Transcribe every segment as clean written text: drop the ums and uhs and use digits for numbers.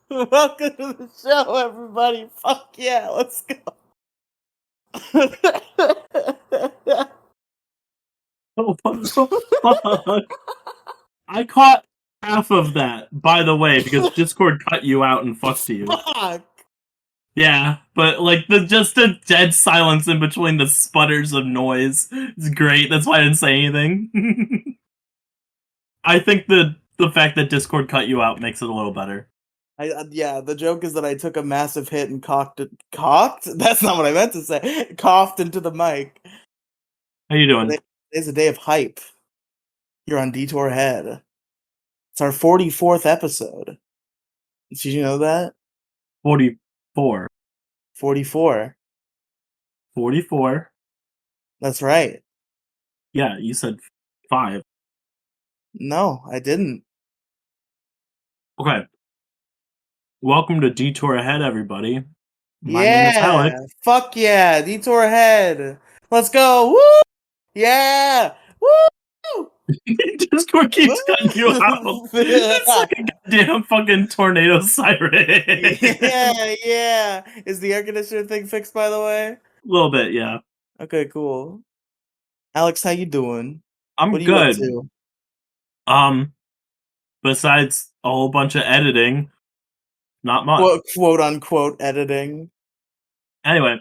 Welcome to the show, everybody. Fuck yeah, let's go. Oh, fuck. I caught half of that, by the way, because Discord cut you out and fucked you. Fuck. Yeah, but like the dead silence in between the sputters of noise is great. That's why I didn't say anything. I think the fact that Discord cut you out makes it a little better. Yeah, the joke is that I took a massive hit and coughed? That's not what I meant to say. Coughed into the mic. How you doing? Today's a day of hype. You're on Detour Head. It's our 44th episode. Did you know that? 44. 44. 44. That's right. Yeah, you said 5. No, I didn't. Okay. Welcome to Detour Ahead, everybody. My name is Alex. Fuck yeah, Detour Head. Let's go. Woo! Yeah. Woo! Discord keeps cutting you out. It's like a goddamn fucking tornado siren. Yeah. Is the air conditioner thing fixed, by the way? A little bit, yeah. Okay, cool. Alex, how you doing? I'm What are good. you up to? Besides a whole bunch of editing, not much. Quote unquote editing. Anyway,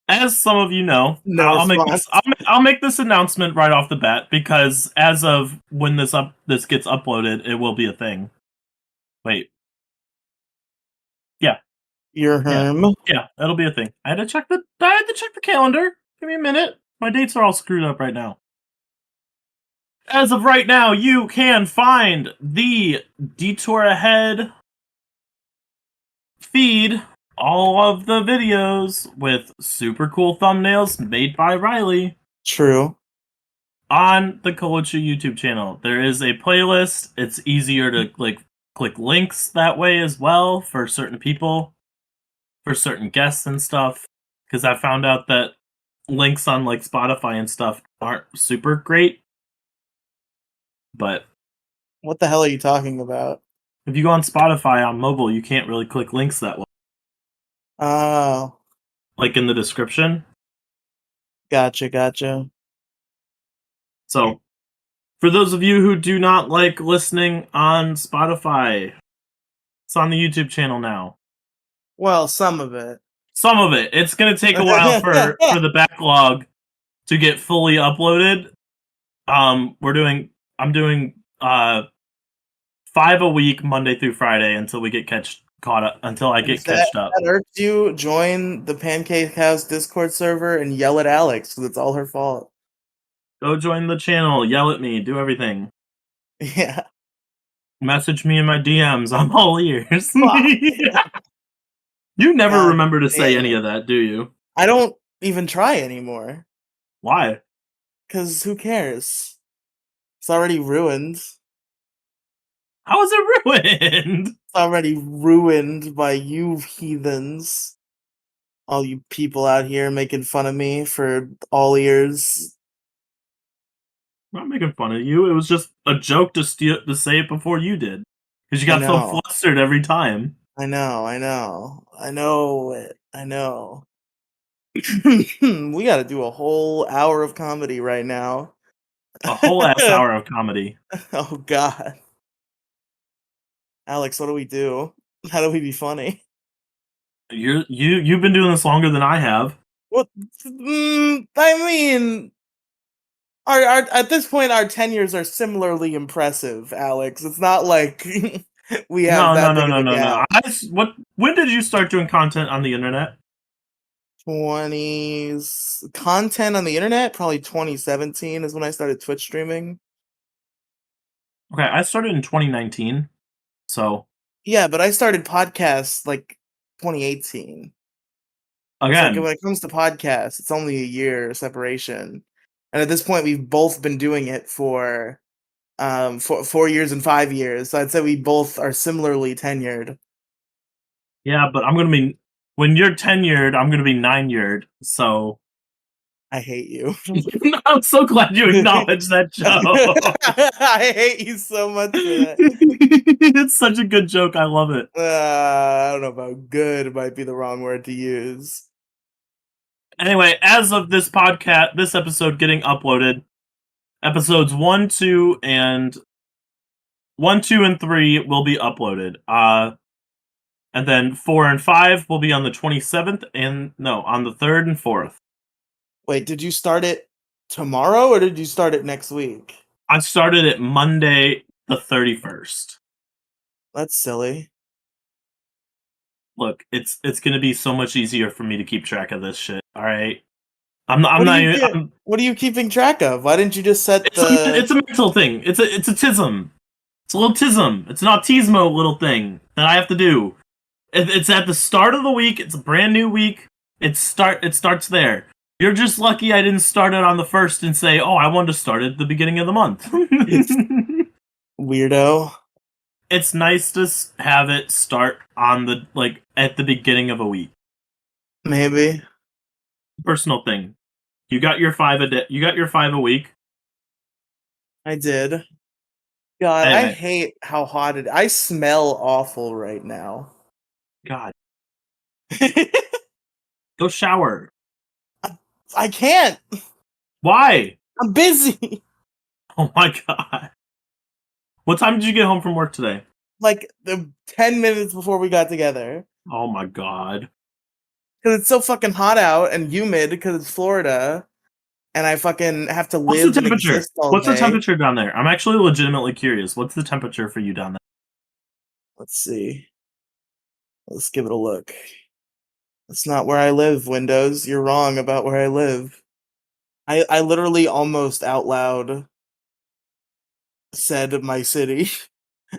as some of you know, No I'll response. I'll make this announcement right off the bat because as of when this gets uploaded, it will be a thing. Wait. Yeah. Your herm. Yeah, that'll be a thing. I had to check the calendar. Give me a minute. My dates are all screwed up right now. As of right now, you can find the Detour Ahead feed, all of the videos with super cool thumbnails made by Riely. True. On the Culture YouTube channel. There is a playlist. It's easier to click links that way as well for certain people, for certain guests and stuff. Because I found out that links on like Spotify and stuff aren't super great. But what the hell are you talking about? If you go on Spotify on mobile, you can't really click links that way. Oh. Like in the description. Gotcha. So, for those of you who do not like listening on Spotify, it's on the YouTube channel now. Well, some of it. Some of it. It's going to take a while for the backlog to get fully uploaded. I'm doing 5 a week, Monday through Friday, until I get catched up. That irks you, join the Pancake House Discord server and yell at Alex, because it's all her fault. Go join the channel, yell at me, do everything. Yeah. Message me in my DMs. I'm all ears. You never remember to say any of that, do you? I don't even try anymore. Why? Because who cares? It's already ruined. How is it ruined? It's already ruined by you heathens. All you people out here making fun of me for all ears. I'm not making fun of you. It was just a joke to say it before you did. Because you got so flustered every time. I know. We gotta do a whole hour of comedy right now. A whole ass hour of comedy. Oh god. Alex, what do we do? How do we be funny? You've been doing this longer than I have. What? I mean, our at this point, our tenures are similarly impressive, Alex. It's not like we have no. When did you start doing content on the internet? 20s content on the internet, probably 2017 is when I started Twitch streaming. Okay, I started in 2019. So yeah, but I started podcasts like 2018. Again, like when it comes to podcasts, it's only a year separation, and at this point, we've both been doing it for 4 years and 5 years. So I'd say we both are similarly tenured. Yeah, but when you're tenured, I'm gonna be 9-yeared. So I hate you. I'm so glad you acknowledged that joke. I hate you so much for that. It's such a good joke. I love it. I don't know about good might be the wrong word to use. Anyway, as of this podcast, this episode getting uploaded, episodes 1, 2, and 3 will be uploaded. And then 4 and 5 will be on the 27th, and no, on the 3rd and 4th. Wait, did you start it tomorrow or did you start it next week? I started it Monday, the 31st. That's silly. Look, it's gonna be so much easier for me to keep track of this shit. All right, I'm What do not you even. get? What are you keeping track of? Why didn't you just set the? It's a mental thing. It's a tism. It's a little tism. It's an autismo little thing that I have to do. It's at the start of the week. It's a brand new week. It starts there. You're just lucky I didn't start it on the 1st and say, "Oh, I wanted to start at the beginning of the month." Weirdo. It's nice to have it start on the at the beginning of a week. Maybe. Personal thing. You got your 5 a day. You got your 5 a week. I did. God, I Anyway, hate how hot it. I smell awful right now. God, go shower. I can't. Why? I'm busy. Oh my God. What time did you get home from work today? Like the 10 minutes before we got together. Oh my God. Because it's so fucking hot out and humid because it's Florida, and I fucking have to What's the live and temperature? exist all What's the day. temperature down there? I'm actually legitimately curious. What's the temperature for you down there? Let's see. Let's give it a look. That's not where I live, Windows. You're wrong about where I live. I literally almost out loud said my city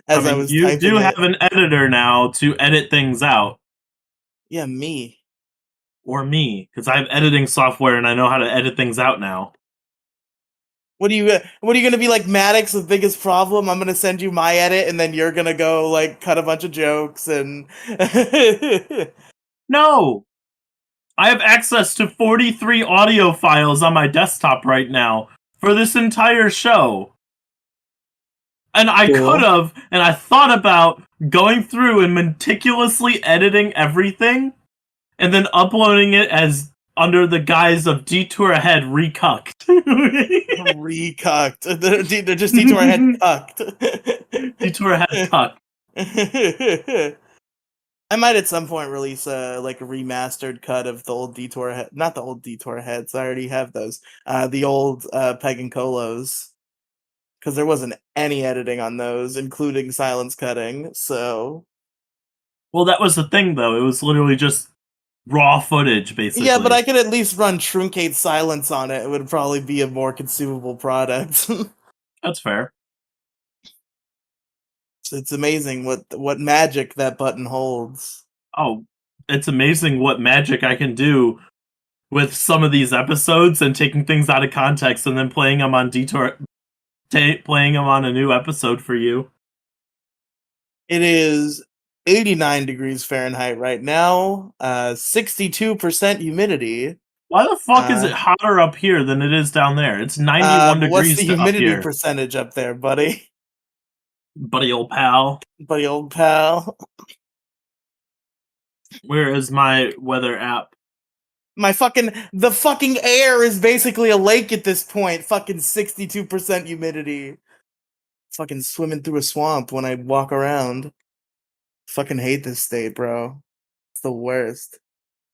I as I mean, was you do typing have it. an editor now to edit things out. Yeah, me. Or me, because I have editing software and I know how to edit things out now. What are you gonna be like Maddox, the biggest problem? I'm gonna send you my edit and then you're gonna go like cut a bunch of jokes and No! I have access to 43 audio files on my desktop right now for this entire show. And I could cool. have, and I thought about going through and meticulously editing everything and then uploading it as under the guise of Detour Ahead Recucked. Recucked. They're just Detour head cucked. Detour Ahead Cuck. I might at some point release a like a remastered cut of the old Detour head, not the old Detour heads. I already have those. The old Peg and Colos, because there wasn't any editing on those, including silence cutting. So Well, that was the thing, though. It was literally just raw footage, yeah, but basically. I could at least run truncate silence on it. It would probably be a more consumable product. That's fair. It's amazing what magic that button holds. Oh, it's amazing what magic I can do with some of these episodes and taking things out of context and then playing them on Detour, playing them on a new episode for you. It is 89 degrees Fahrenheit right now, 62% humidity. Why the fuck is Uh, it hotter up here than it is down there? It's 91 what's the degrees up humidity here, percentage up there, buddy? buddy old pal. Buddy old pal. Where is my weather app? The fucking air is basically a lake at this point. Fucking 62% humidity. Fucking swimming through a swamp when I walk around. Fucking hate this state, bro. It's the worst.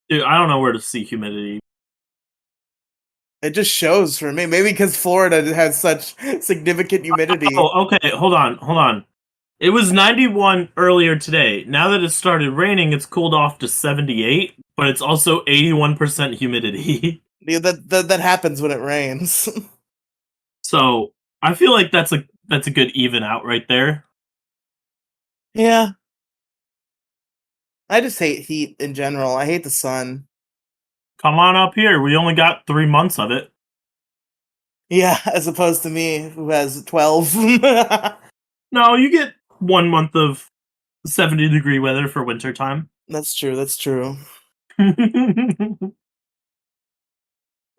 Dude, I don't know where to see humidity. It just shows for me. Maybe because Florida has such significant humidity. Oh, okay. Hold on. It was 91 earlier today. Now that it started raining, it's cooled off to 78, but it's also 81% humidity. Yeah, that happens when it rains. So I feel like that's a good even out right there. Yeah. I just hate heat in general. I hate the sun. Come on up here. We only got 3 months of it. Yeah, as opposed to me who has 12. No, you get 1 month of 70-degree weather for wintertime. That's true. That's true.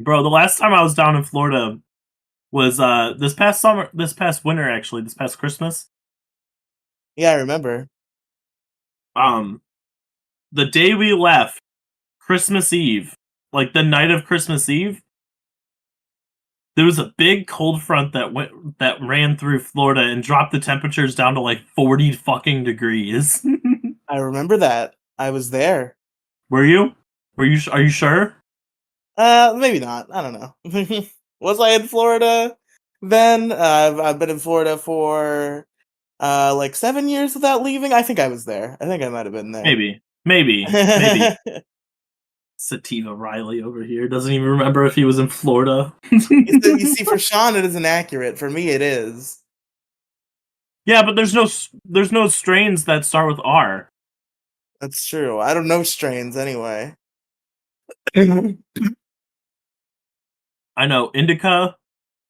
Bro, the last time I was down in Florida was this past summer, this past winter actually, this past Christmas. Yeah, I remember. Um, the day we left, Christmas Eve, like the night of Christmas Eve, there was a big cold front that ran through Florida and dropped the temperatures down to like 40 fucking degrees. I remember that. I was there. Were you? Are you sure? Maybe not. I don't know. Was I in Florida then? I've been in Florida for like 7 years without leaving. I think I was there. I think I might have been there. Maybe. Sativa Riley over here doesn't even remember if he was in Florida. You see, for Sean, it isn't accurate. For me, it is. Yeah, but there's no strains that start with R. That's true. I don't know strains anyway. I know indica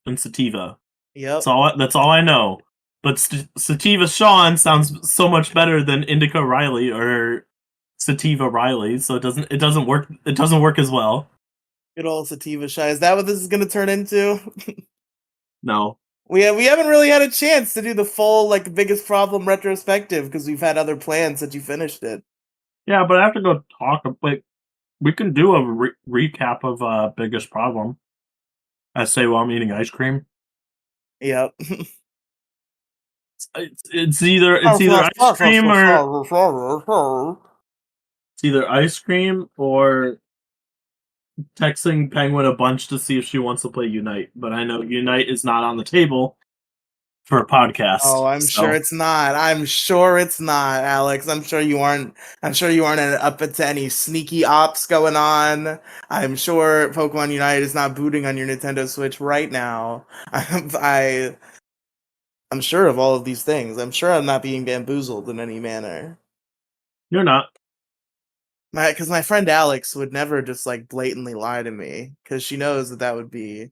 and sativa. Yep. That's all I know. But sativa Sean sounds so much better than indica Riley or sativa Riley, so it doesn't work as well. Good old sativa shy. Is that what this is going to turn into? No. We haven't really had a chance to do the full like biggest problem retrospective because we've had other plans since you finished it. Yeah, but I have to go talk. Like we can do a recap of biggest problem. I say while I'm eating ice cream. Yep. It's either ice cream or it's either ice cream or texting Penguin a bunch to see if she wants to play Unite. But I know Unite is not on the table for a Oh, podcast. I'm sure So it's not. I'm sure it's not, Alex. I'm sure you aren't. I'm sure you aren't up to any sneaky ops going on. I'm sure Pokemon Unite is not booting on your Nintendo Switch right now. I'm sure of all of these things. I'm sure I'm not being bamboozled in any manner. you're not. Because my friend Alex would never just like blatantly lie to me because she knows that would be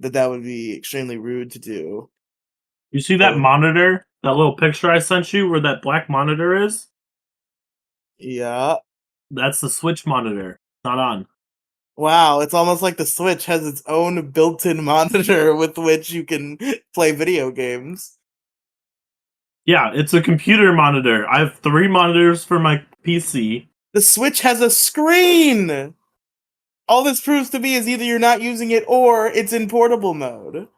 extremely rude to do. You see that So monitor? That little picture I sent you where that black monitor is? yeah. That's the Switch monitor. Not on. Wow, it's almost like the Switch has its own built-in monitor with which you can play video games. Yeah, it's a computer monitor. I have 3 monitors for my PC. The Switch has a screen! All this proves to me is either you're not using it or it's in portable mode.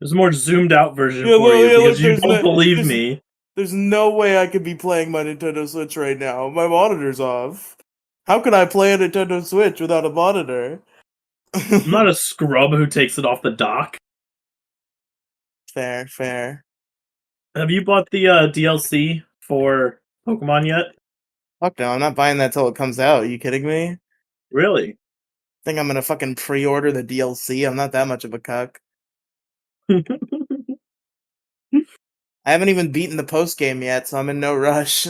There's a more zoomed out version Yeah, for well, you yeah, look, because you don't believe me. there's no way I could be playing my Nintendo Switch right now. My monitor's off. How can I play a Nintendo Switch without a monitor? I'm not a scrub who takes it off the dock. Fair, fair. Have you bought the DLC for Pokemon yet? Fuck no, I'm not buying that till it comes out. Are you kidding me? Really? Think I'm gonna fucking pre-order the DLC? I'm not that much of a cuck. I haven't even beaten the post game yet, so I'm in no rush.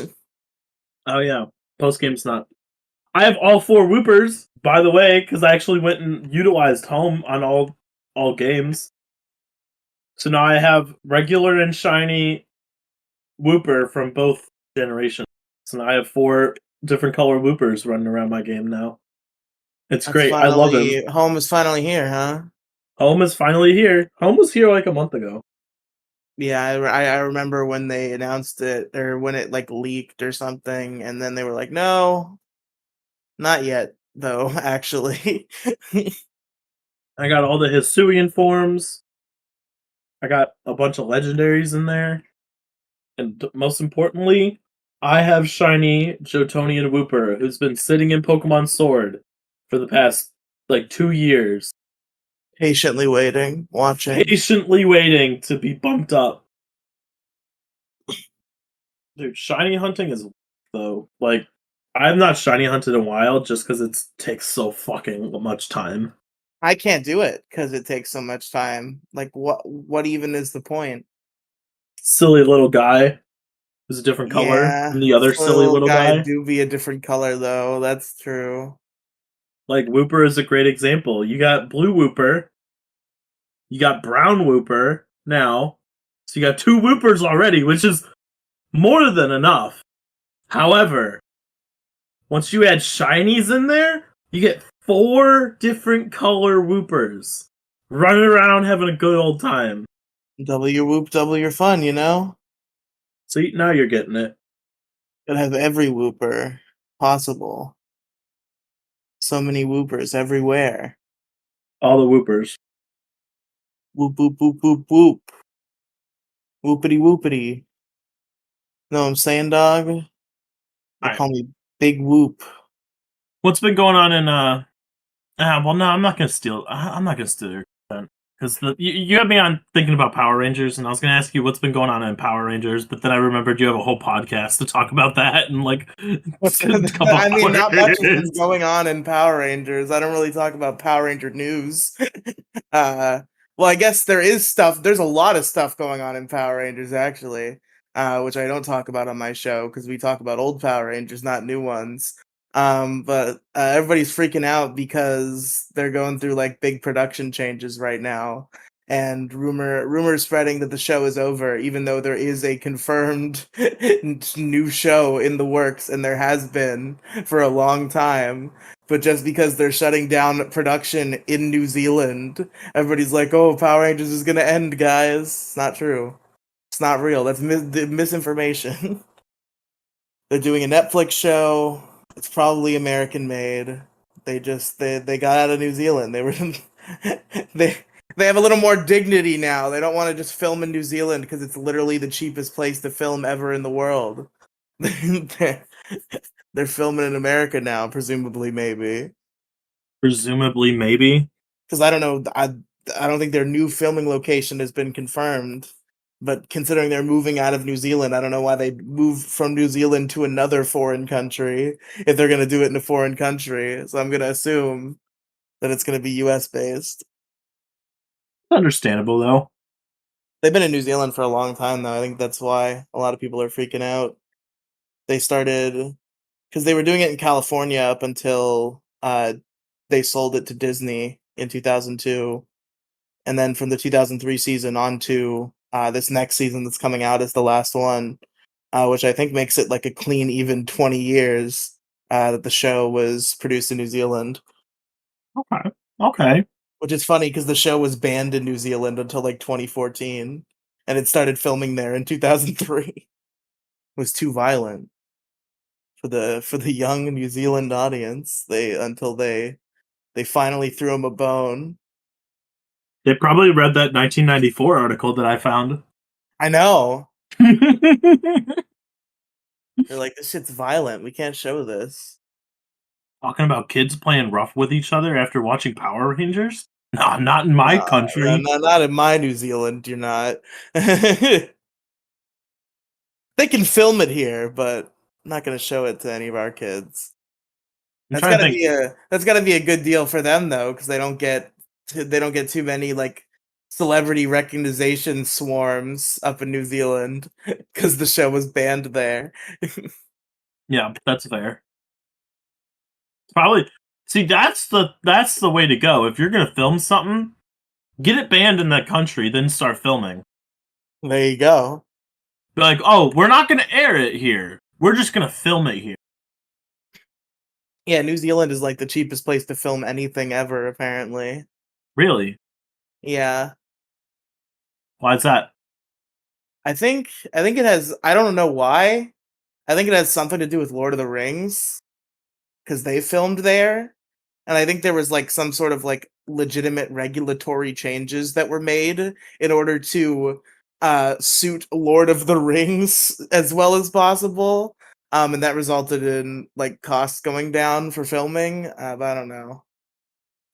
Oh yeah, post game's not. I have all 4 Whoopers, by the way, because I actually went and utilized Home on all games. So now I have regular and shiny Whooper from both generations. So now I have 4 different color Whoopers running around my game now. It's That's great. I love him. finally home is finally here, huh? Home is finally here. Home was here like a month ago. Yeah, I remember when they announced it or when it like leaked or something, and then they were like, "No, not yet, though." Actually, I got all the Hisuian forms. I got a bunch of legendaries in there. And most importantly, I have shiny Jotonian Wooper, who's been sitting in Pokemon Sword for the past like 2 years, patiently waiting, watching. patiently waiting to be bumped up. Dude, shiny hunting is though like I've not shiny hunted in a while just because it takes so fucking much time. I can't do it because it takes so much time. Like, what even is the point? Silly little guy who's a different color Yeah, than the other this silly little little guy guy. do be a different color though. That's true. Like Wooper is a great example. You got blue Wooper, you got brown Wooper now. So you got 2 Woopers already, which is more than enough. However, once you add shinies in there, you get 4 different color whoopers running around having a good old time. Double your whoop, double your fun, you know? See, now you're getting it. Gotta have every whooper possible. So many whoopers everywhere. All the whoopers. Whoop, whoop, whoop, whoop, whoop. Whoopity, whoopity. Know what I'm saying, dog? They Alright. call me Big Whoop. What's been going on in well, no, I'm not gonna steal. I'm not gonna steal your content because you had me on thinking about Power Rangers, and I was gonna ask you what's been going on in Power Rangers, but then I remembered you have a whole podcast to talk about that in like What's a couple I mean, not much has been hours. going on in Power Rangers. I don't really talk about Power Ranger news. uh, well, I guess there is stuff. There's a lot of stuff going on in Power Rangers actually, which I don't talk about on my show because we talk about old Power Rangers, not new ones. But everybody's freaking out because they're going through like big production changes right now, and rumors spreading that the show is over, even though there is a confirmed new show in the works, and there has been for a long time. But just because they're shutting down production in New Zealand, everybody's like, "Oh, Power Rangers is gonna end, guys." It's not true. It's not real. That's misinformation. They're doing a Netflix show. It's probably American made. They got out of New Zealand. They were they they have a little more dignity now. They don't want to just film in New Zealand because it's literally the cheapest place to film ever in the world. they're, they're filming in America now, presumably, maybe. Presumably, maybe. Because I don't know. I don't think their new filming location has been confirmed. But considering they're moving out of New Zealand, I don't know why they moved from New Zealand to another foreign country if they're going to do it in a foreign country. So I'm going to assume that it's going to be US based. Understandable though. They've been in New Zealand for a long time, though. I think that's why a lot of people are freaking out. They started because they were doing it in California up until they sold it to Disney in 2002. And then from the 2003 season on to this next season that's coming out is the last one, which I think makes it like a clean, even 20 years that the show was produced in New Zealand. Okay. Okay. Which is funny because the show was banned in New Zealand until like 2014, and it started filming there in 2003. It was too violent for the young New Zealand audience. They finally threw him a bone. They probably read that 1994 article that I found. I know. They're like, this shit's violent. We can't show this. Talking about kids playing rough with each other after watching Power Rangers? No, not in my No, no, country. not in my New Zealand. You're not. They can film it here, but I'm not going to show it to any of our kids. I'm trying to think. That's got to be a good deal for them though, because they don't get too many like celebrity recognition swarms up in New Zealand because the show was banned there. Yeah, that's fair. Probably. See, that's the way to go. If you're gonna film something, get it banned in that country, then start filming. There you go. Be like, oh, we're not gonna air it here. We're just gonna film it here. Yeah, New Zealand is like the cheapest place to film anything ever, apparently. Really? Yeah. Why is that? I think it has I don't know why. I think it has something to do with Lord of the Rings because they filmed there. And I think there was like some sort of like legitimate regulatory changes that were made in order to suit Lord of the Rings as well as possible. And that resulted in like costs going down for filming. But I don't know.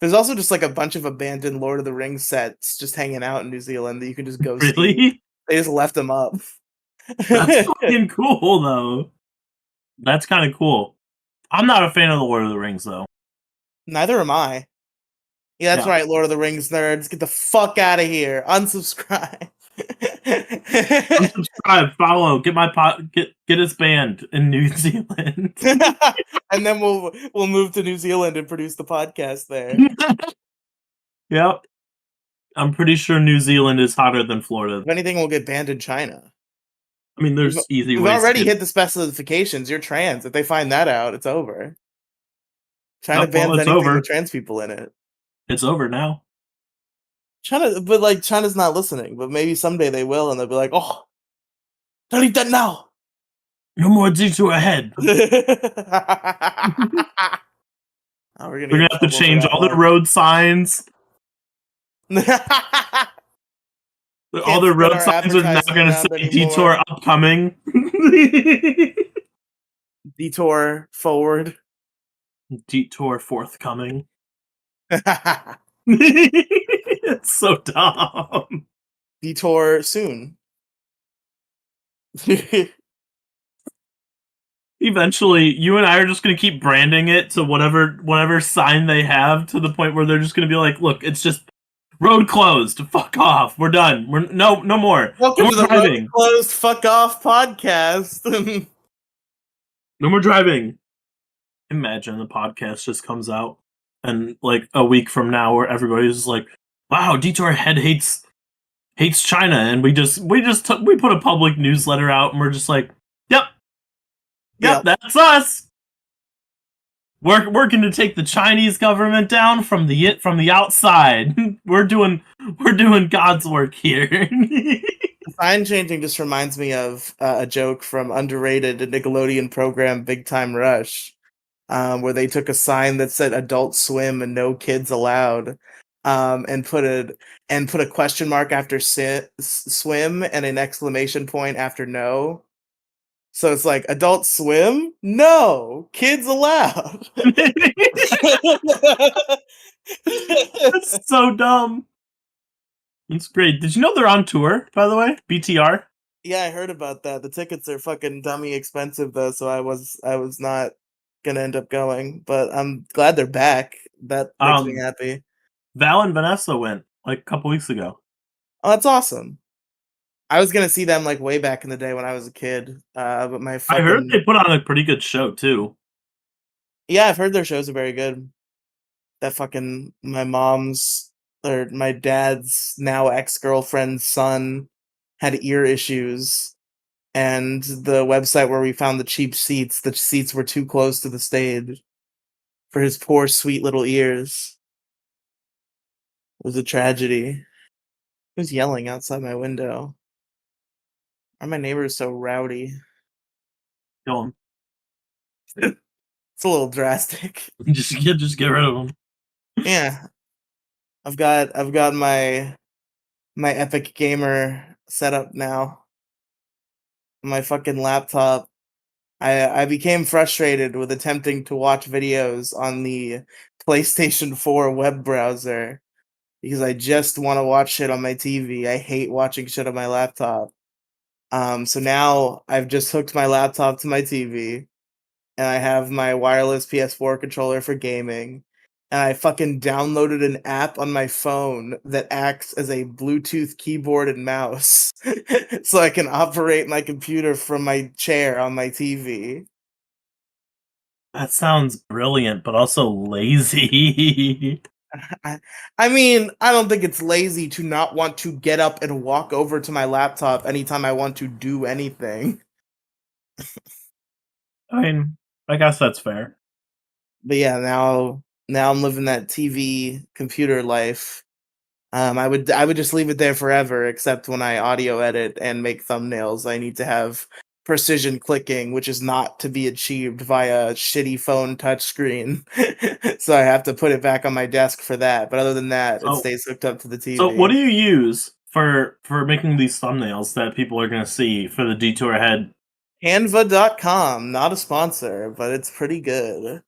There's also just like a bunch of abandoned Lord of the Rings sets just hanging out in New Zealand that you can just go see. Really? They just left them up. That's fucking cool, though. That's kind of cool. I'm not a fan of the Lord of the Rings, though. Neither am I. Yeah, that's Yeah. right, Lord of the Rings nerds. Get the fuck out of here. Unsubscribe. Unsubscribe, follow, get my get us banned in New Zealand. And then we'll move to New Zealand and produce the podcast there. Yep. I'm pretty sure New Zealand is hotter than Florida. If anything, we'll get banned in China. I mean, We've, there's easy we've, ways to already get. hit the specifications. You're trans. If they find that out, it's over. China Oh, well, bans it's anything with over. trans people in it. It's over now. China, but like China's not listening. But maybe someday they will, and they'll be like, "Oh, delete that now." No more detour ahead. Oh, we're gonna We're get gonna in have to trouble for change that all the one. road signs. All Can't the spin road our signs are now advertising gonna say around detour anymore. upcoming. Detour forward. Detour forthcoming. It's so dumb. Detour soon. Eventually, you and I are just gonna keep branding it to whatever sign they have, to the point where they're just gonna be like, "Look, it's just road closed. Fuck off. We're done. We're no more. No Welcome more to the Road driving. Closed Fuck Off podcast. No more driving." Imagine the podcast just comes out, and like a week from now, where everybody's just like, "Wow, Detour Head hates China," and we put a public newsletter out, and we're just like, "Yep, yep, Yep. that's us. We're working to take the Chinese government down from the outside. we're doing God's work here." Sign changing just reminds me of a joke from underrated Nickelodeon program Big Time Rush, where they took a sign that said "Adult Swim" and "No kids allowed," and put a question mark after swim and an exclamation point after no. So it's like "Adult Swim, no kids allowed." That's so dumb. It's great. Did you know they're on tour, by the way? BTR. Yeah, I heard about that. The tickets are fucking dummy expensive though, so I was not gonna end up going, but I'm glad they're back. That makes me Um, happy. Val and Vanessa went like a couple weeks ago. Oh, that's awesome. I was gonna see them like way back in the day when I was a kid, but my I heard they fucking put on a pretty good show too. yeah, I've heard their shows are very good. That fucking my mom's or my dad's now ex-girlfriend's son had ear issues, and the website where we found the seats were too close to the stage for his poor, sweet little ears. It was a tragedy. Who's yelling outside my window? Why are my neighbors so rowdy? Kill 'em. It's a little drastic. Just get rid of them. Yeah, I've got my Epic Gamer set up now. My fucking laptop. I became frustrated with attempting to watch videos on the PlayStation 4 web browser because I just want to watch shit on my TV. I hate watching shit on my laptop. So now I've just hooked my laptop to my TV, and I have my wireless PS4 controller for gaming, and I fucking downloaded an app on my phone that acts as a Bluetooth keyboard and mouse, so I can operate my computer from my chair on my TV. That sounds brilliant, but also lazy. I, I mean, I don't think it's lazy to not want to get up and walk over to my laptop anytime I want to do anything. I mean, I guess that's fair. But yeah, now I'm living that TV computer life. I would just leave it there forever, except when I audio edit and make thumbnails. I need to have precision clicking, which is not to be achieved via shitty phone touchscreen. So I have to put it back on my desk for that. But other than that, it So, stays hooked up to the so what TV. do you use for making these thumbnails that people are gonna see for the Detour Head? Canva.com, not a sponsor, but it's pretty good.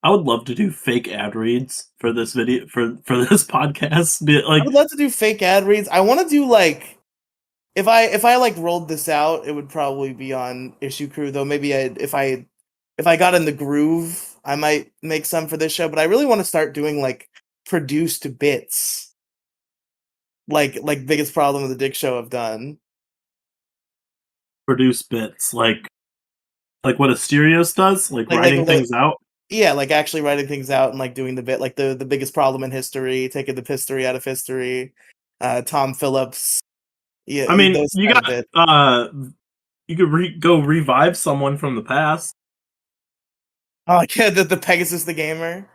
I would love to do fake ad reads for this video for this podcast. Be I like, would love to do fake ad reads. I want to do like if I like rolled this out, it would probably be on Issue Crew though. Maybe if I got in the groove, I might make some for this show, but I really want to start doing like produced bits. Like biggest problem with the Dick Show have done. produce bits, like what Asterios does, like writing Like things out. yeah, like actually writing things out and like doing the bit like the biggest problem in history, taking the history out of history. Tom Phillips, yeah, I mean, those kind of bits. you could go revive someone from the past. Oh, yeah, the Pegasus the gamer.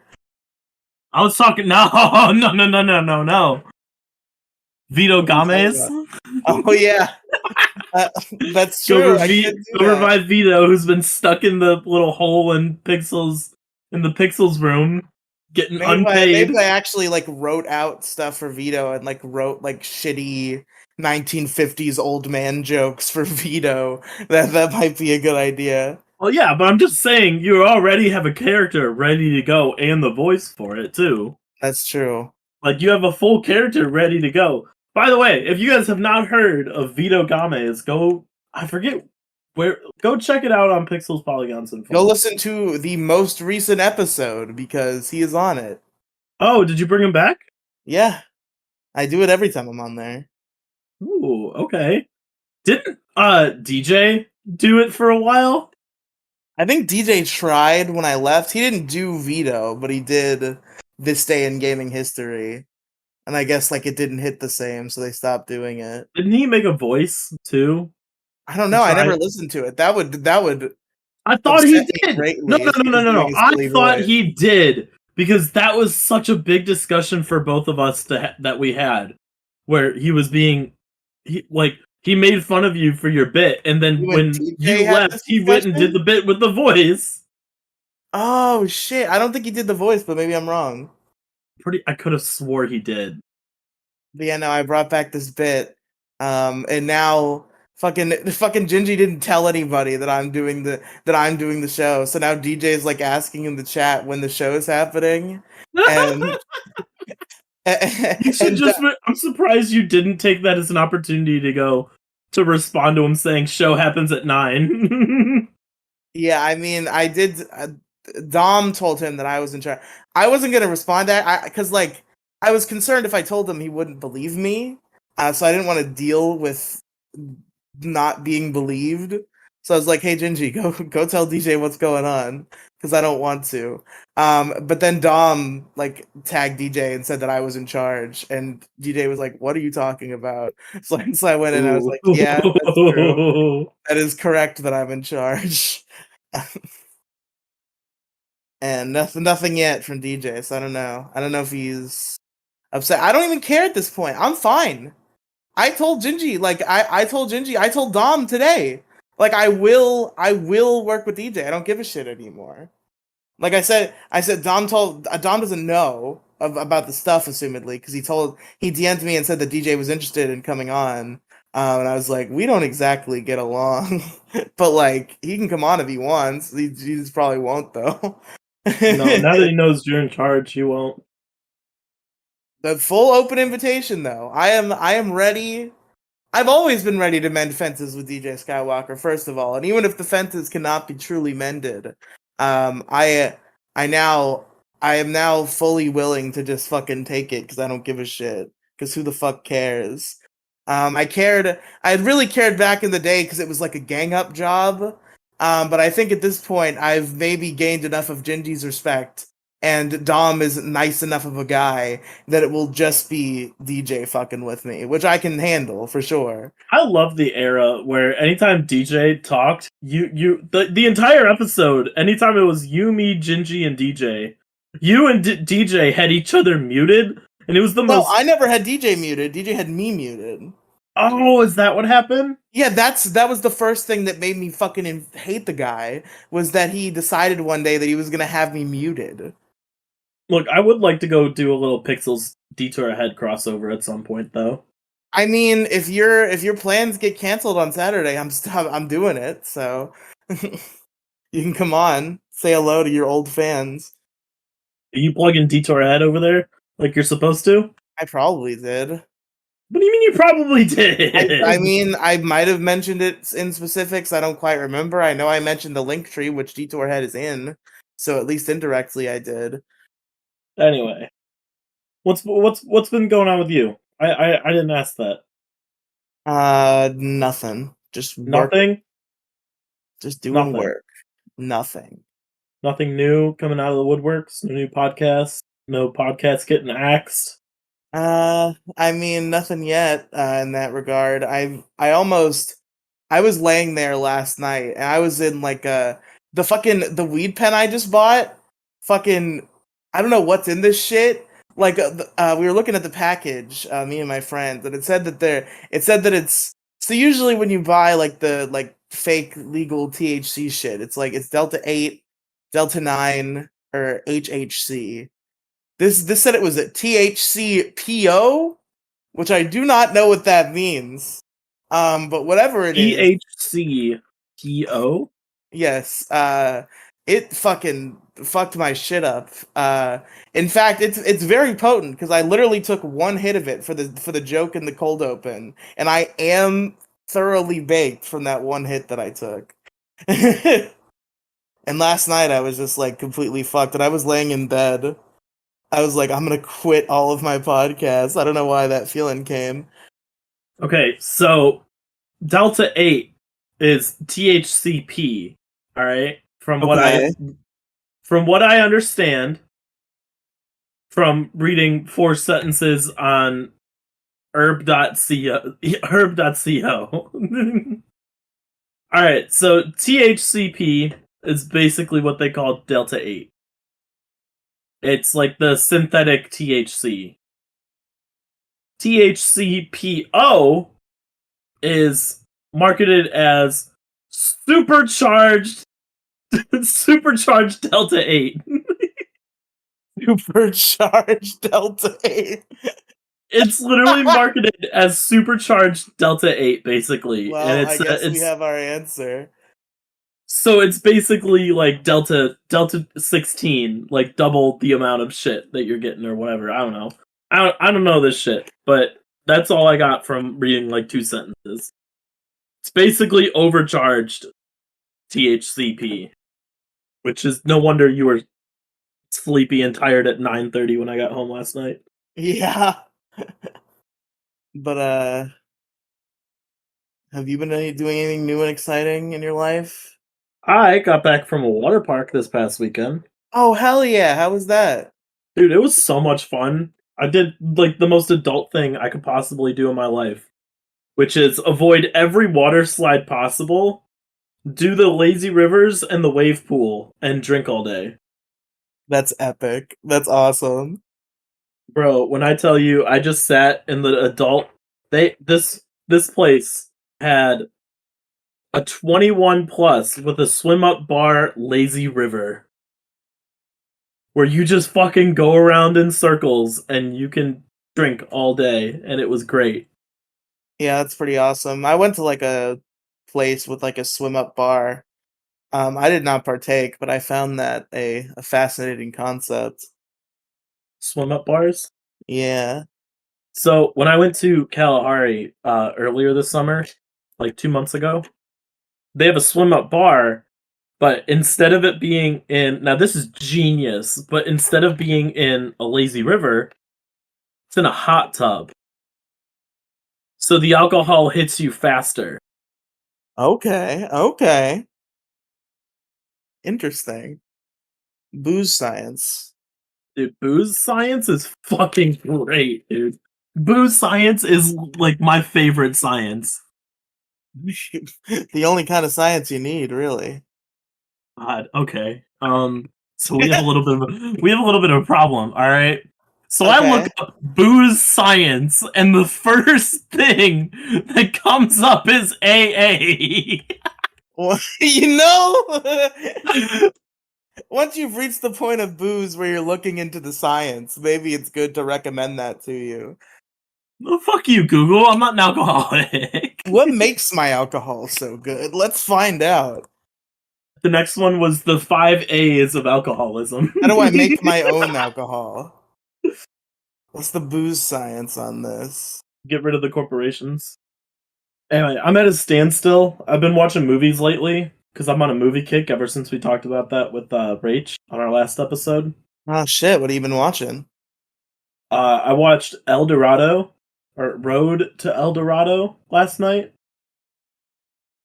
I was talking. No, no, no, no, no, no, no. Vito What are you talking Games. about? Oh yeah, uh, that's Go true. I did do go that. revive Vito, who's been stuck in the little hole in the Pixels room, getting Maybe unpaid. I actually like wrote out stuff for Vito and like wrote like shitty 1950s old man jokes for Vito. That might be a good idea. Well, yeah, but I'm just saying you already have a character ready to go and the voice for it too. That's true. Like you have a full character ready to go. By the way, if you guys have not heard of Vito Games, go I forget where go check it out on Pixels, Polygons, and Go Fun. listen to the most recent episode because he is on it. Oh, did you bring him back? Yeah, I do it every time I'm on there. Ooh, okay. Didn't DJ do it for a while? I think DJ tried when I left. He didn't do Vito, but he did This Day in Gaming History. And I guess like it didn't hit the same, so they stopped doing it. Didn't he make a voice too? I don't He know. I tried. never listened to it. That would I thought upset he me did. No, greatly no, if no, he no, was no, doing no. a I silly thought voice. he did because that was such a big discussion for both of us that we had, where he was being, he made fun of you for your bit, and then You and when DJ you had left, this he went and did discussion? the bit with the voice. Oh shit. I don't think he did the voice, but maybe I'm wrong. I could have swore he did. But yeah, no, I brought back this bit. And now fucking Gingy didn't tell anybody that I'm doing the show. So now DJ is like asking in the chat when the show is happening. And You should and just. I'm surprised you didn't take that as an opportunity to go to respond to him saying show happens at 9. yeah, I mean, I did. Dom told him that I was in charge. I wasn't gonna respond to that because, like, I was concerned if I told him he wouldn't believe me. So I didn't want to deal with not being believed. So I was like, "Hey, Gingy, go tell DJ what's going on," because I don't want to. But then Dom like tagged DJ and said that I was in charge, and DJ was like, "What are you talking about?" So I went in and I was like, "Yeah, that's true. Ooh. That is correct that I'm in charge." And nothing yet from DJ. So I don't know. I don't know if he's upset. I don't even care at this point. I'm fine. I told Gingy, like I told Gingy, I told Dom today. Like I will work with DJ. I don't give a shit anymore. Like I said Dom doesn't know about the stuff, assumedly, because he DM'd me and said that DJ was interested in coming on. And I was like, we don't exactly get along, but like he can come on if he wants. He just probably won't though. No, now that he knows you're in charge, he won't. The full open invitation, though. I am ready. I've always been ready to mend fences with DJ Skywalker, first of all, and even if the fences cannot be truly mended, um, I I now I am now fully willing to just fucking take it because I don't give a shit. Because who the fuck cares? I had really cared back in the day because it was like a gang up job. But I think at this point I've maybe gained enough of Gingy's respect, and Dom is nice enough of a guy that it will just be DJ fucking with me, which I can handle for sure. I love the era where anytime DJ talked, the entire episode, anytime it was you, me, Gingy, and DJ, you and DJ had each other muted, and it was the No, most. I never had DJ muted. DJ had me muted. Oh, is that what happened? Yeah, that was the first thing that made me fucking hate the guy was that he decided one day that he was gonna have me muted. Look, I would like to go do a little Pixels Detour Ahead crossover at some point, though. I mean, if your plans get canceled on Saturday, I'm doing it. So you can come on, say hello to your old fans. Are you plugging Detour Ahead over there like you're supposed to? I probably did. What do you mean you probably I did? mean, I might have mentioned it in specifics. I don't quite remember. I know I mentioned the link tree, which Detour Head is in, so at least indirectly I did. Anyway, what's been going on with you? I didn't ask that. Nothing. Just work. Nothing. Just doing Nothing. work. Nothing. Nothing new coming out of the woodworks. No new podcasts. No podcasts getting axed. I mean, nothing yet. In that regard, I was laying there last night, and I was in like the weed pen I just bought, fucking, I don't know what's in this shit. Like, we were looking at the package, me and my friends, and it said that it's, so usually when you buy like the like fake legal THC shit, it's like it's Delta 8, Delta 9, or HHC. This said it was a THCPO, which I do not know what that means. But whatever it is, THCPO. yes, it fucking fucked my shit up. In fact, it's very potent because I literally took one hit of it for the joke in the cold open, and I am thoroughly baked from that one hit that I took. And last night I was just like completely fucked, and I was laying in bed. I was like, I'm gonna quit all of my podcasts. I don't know why that feeling came. Okay, so Delta 8 is THCP. All right, Okay. from what I understand from reading 4 sentences on herb.co. herb.co. All right, so THCP is basically what they call Delta 8. It's like the synthetic THC. THCPO is marketed as supercharged supercharged Delta 8. Supercharged Delta 8. It's literally marketed as supercharged Delta 8 basically. And Well, I guess we it's have our answer. so it's basically like Delta 16, like double the amount of shit that you're getting or whatever. I don't know. I don't know this shit, but that's all I got from reading like 2 sentences. It's basically overcharged THCP, which is no wonder you were sleepy and tired at 9:30 when I got home last night. Yeah. But have you been doing anything new and exciting in your life? I got back from a water park this past weekend. Oh, hell yeah. How was that? Dude, it was so much fun. I did like the most adult thing I could possibly do in my life, which is avoid every water slide possible, do the lazy rivers and the wave pool, and drink all day. That's epic. That's awesome. Bro, when I tell you I just sat in the adult this place had a 21 plus with a swim up bar lazy river where you just fucking go around in circles and you can drink all day and it was great. Yeah, that's pretty awesome. I went to like a place with like a swim up bar. I did not partake, but I found that a fascinating concept. Swim up bars. Yeah. So when I went to Kalahari earlier this summer, like 2 months ago, they have a swim up bar, but instead of it being in now this is genius, but instead of being in a lazy river, it's in a hot tub. So the alcohol hits you faster. Okay. Okay. Interesting. Booze science. Dude, booze science is fucking great, dude. Booze science is like my favorite science. The only kind of science you need, really. God, okay. So we have a little bit of a problem, all right? So I look Okay. up booze science, and the first thing that comes up is AA. Well, once you've reached the point of booze where you're looking into the science, maybe it's good to recommend that to you. Well, fuck you, Google. I'm not an alcoholic. What makes my alcohol so good? Let's find out. The next one was the 5 A's of alcoholism. How do I make my own alcohol? What's the booze science on this? Get rid of the corporations. Anyway, I'm at a standstill. I've been watching movies lately because I'm on a movie kick ever since we talked about that with Rach on our last episode. Oh shit, what have you been watching? I watched El Dorado or Road to El Dorado last night.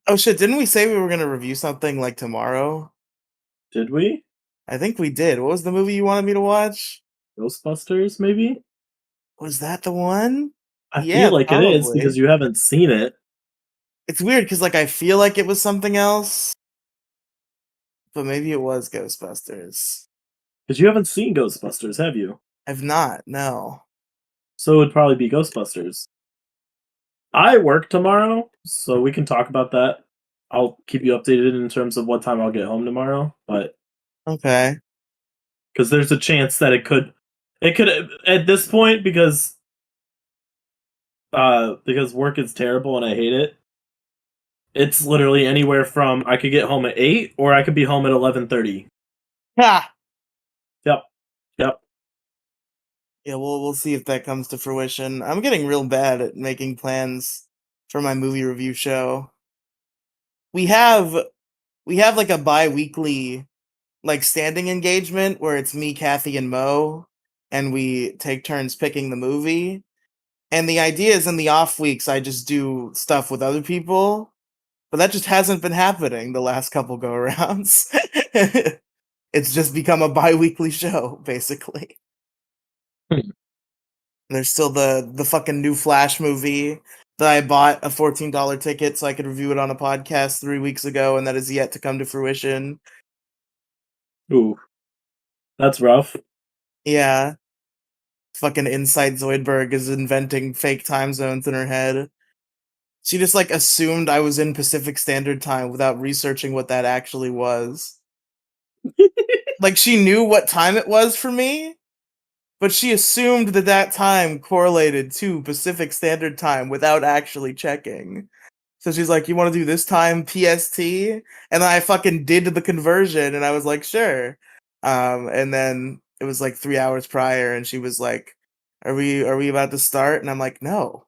Oh shit, didn't we say we were gonna review something like tomorrow? Did we? I think we did. What was the movie you wanted me to watch? Ghostbusters, maybe? Was that the one? I Yeah, feel like it is because probably. you haven't seen it. It's weird because like I feel like it was something else, but maybe it was Ghostbusters. Because you haven't seen Ghostbusters, have you? I've not. No. So it would probably be Ghostbusters. I work tomorrow, so we can talk about that. I'll keep you updated in terms of what time I'll get home tomorrow, but Okay. because there's a chance that it could at this point because work is terrible and I hate it. It's literally anywhere from I could get home at 8 or I could be home at 11:30. Ha! Yep. Yep. Yeah, we'll see if that comes to fruition. I'm getting real bad at making plans for my movie review show. We have we have like a bi-weekly like standing engagement where it's me, Kathy, and Mo, and we take turns picking the movie. And the idea is in the off weeks I just do stuff with other people, but that just hasn't been happening the last couple go arounds. It's just become a bi-weekly show, basically. Hmm. There's still the fucking new Flash movie that I bought a $14 ticket so I could review it on a podcast 3 weeks ago, and that is yet to come to fruition. Ooh, that's rough. Yeah, fucking Inside Zoidberg is inventing fake time zones in her head. She just like assumed I was in Pacific Standard Time without researching what that actually was. Like she knew what time it was for me, but she assumed that that time correlated to Pacific Standard Time without actually checking. So she's like, "You want to do this time PST?" And then I fucking did the conversion, and I was like, "Sure." And then it was like 3 hours prior, and she was like, "Are we about to start?" And I'm like, "No,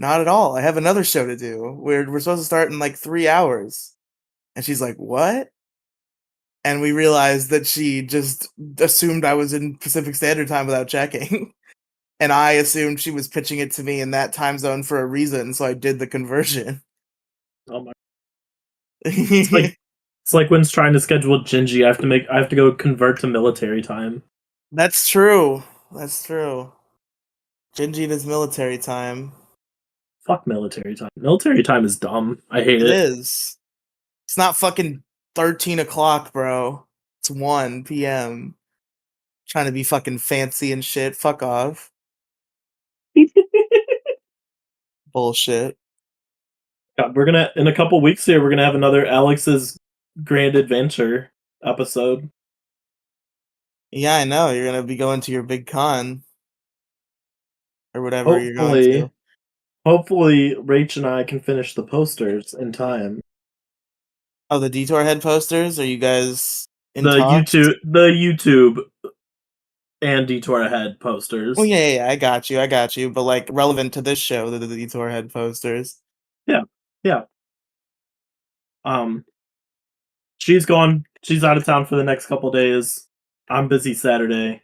not at all. I have another show to do. We're supposed to start in like 3 hours." And she's like, "What?" And we realized that she just assumed I was in Pacific Standard Time without checking. And I assumed she was pitching it to me in that time zone for a reason, so I did the conversion. Oh my! It's like when it's trying to schedule Gingy. I have to go convert to military time. That's true. That's true. Gingy is military time. Fuck military time. Military time is dumb. I hate It it. is. It's not fucking 13 o'clock, bro. It's 1 p.m. Trying to be fucking fancy and shit. Fuck off. Bullshit. God, we're gonna in a couple weeks here. We're gonna have another Alex's Grand Adventure episode. Yeah, I know. You're gonna be going to your big con or whatever you're going Hopefully, to. Rach and I can finish the posters in time. Oh, the Detour head posters? Are you guys in talks? The YouTube and Detour Ahead Oh posters. yeah, I got you. I got you. But like relevant to this show, the Detour head posters. Yeah, yeah. Um, she's gone. She's out of town for the next couple days. I'm busy Saturday.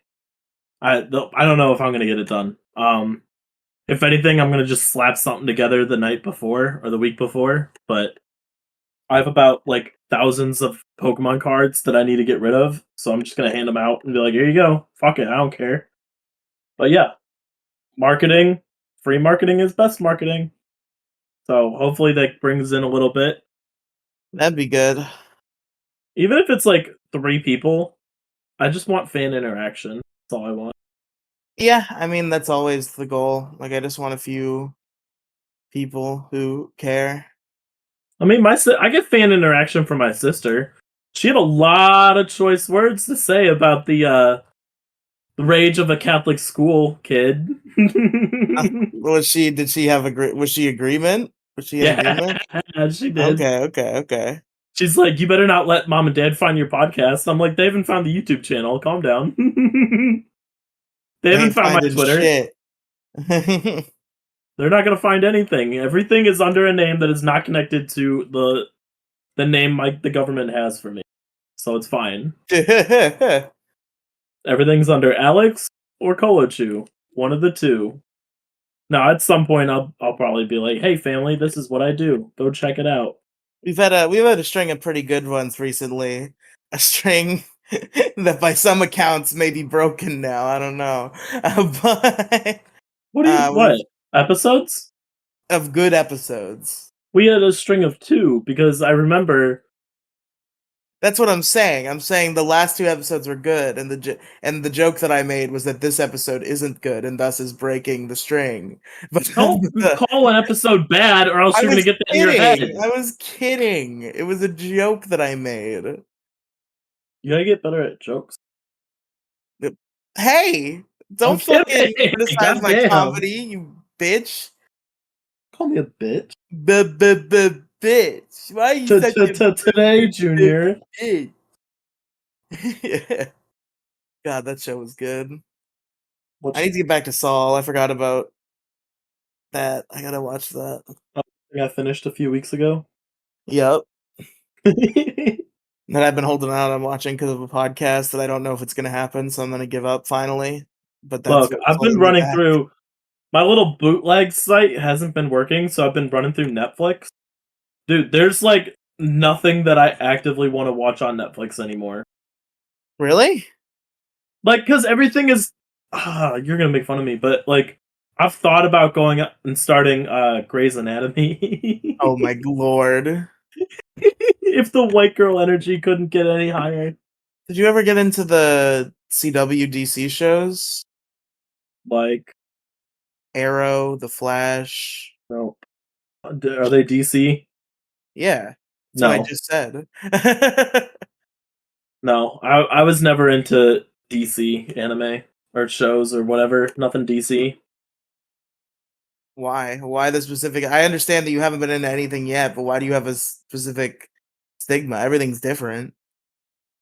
I don't know if I'm gonna get it done. If anything, I'm gonna just slap something together the night before or the week before. But I have about like thousands of Pokemon cards that I need to get rid of, so I'm just gonna hand them out and be like, "Here you go. Fuck it, I don't care." But yeah, marketing, free marketing is best marketing. So hopefully that brings in a little bit, That'd be good. even if it's like 3 people. I just want fan interaction. That's all I want. Yeah, I mean that's always the goal. Like I just want a few people who care. I mean, I get fan interaction from my sister. She had a lot of choice words to say about the rage of a Catholic school kid. Was she? Did she have Was she agreement? Was she in Yeah, agreement? she did. Okay, okay, okay. She's like, "You better not let mom and dad find your podcast." I'm like, "They haven't found the YouTube channel. Calm down." They They haven't ain't found my finding Twitter. shit. They're not gonna find anything. Everything is under a name that is not connected to the name the government has for me, so it's fine. Everything's under Alex or Kolochu, one of the two. Now, at some point, I'll probably be like, "Hey, family, this is what I do. Go check it out." We've had a string of pretty good ones recently. A string that by some accounts may be broken now. I don't know. But What we've episodes? of good episodes. We had a string of 2 because I remember That's what I'm saying. I'm saying the last two episodes were good, and and the joke that I made was that this episode isn't good, and thus is breaking the string. But Don't call an episode bad, or else I you're gonna was get that in your kidding. head. I was kidding. It was a joke that I made. You gotta get better at jokes. Hey, I'm don't fucking kidding. criticize my Goddamn. comedy, you bitch. Call me a bitch. Bitch. Why are you such a Today, Junior. bitch? Yeah. God, that show was good. I Which need to get back to Saul. I forgot about that. I gotta watch that. I finished a few weeks ago. Yep. That I've been holding out on watching because of a podcast that I don't know if it's gonna happen, so I'm gonna give up finally. But that's Look, what was I've been holding me running back. through my little bootleg site hasn't been working, so I've been running through Netflix. Dude, there's like nothing that I actively want to watch on Netflix anymore. Really? Like, because everything is. You're gonna make fun of me, but like, I've thought about going up and starting Grey's Oh Anatomy. my lord. If the white girl energy couldn't get any higher. Did you ever get into the CWDC shows? Like, Arrow, The Flash. no. Are they DC? Yeah, that's what I No. just said. No. I was never into DC anime or shows or whatever. Nothing DC. Why? Why the specific? I understand that you haven't been into anything yet, but why do you have a specific stigma? Everything's different.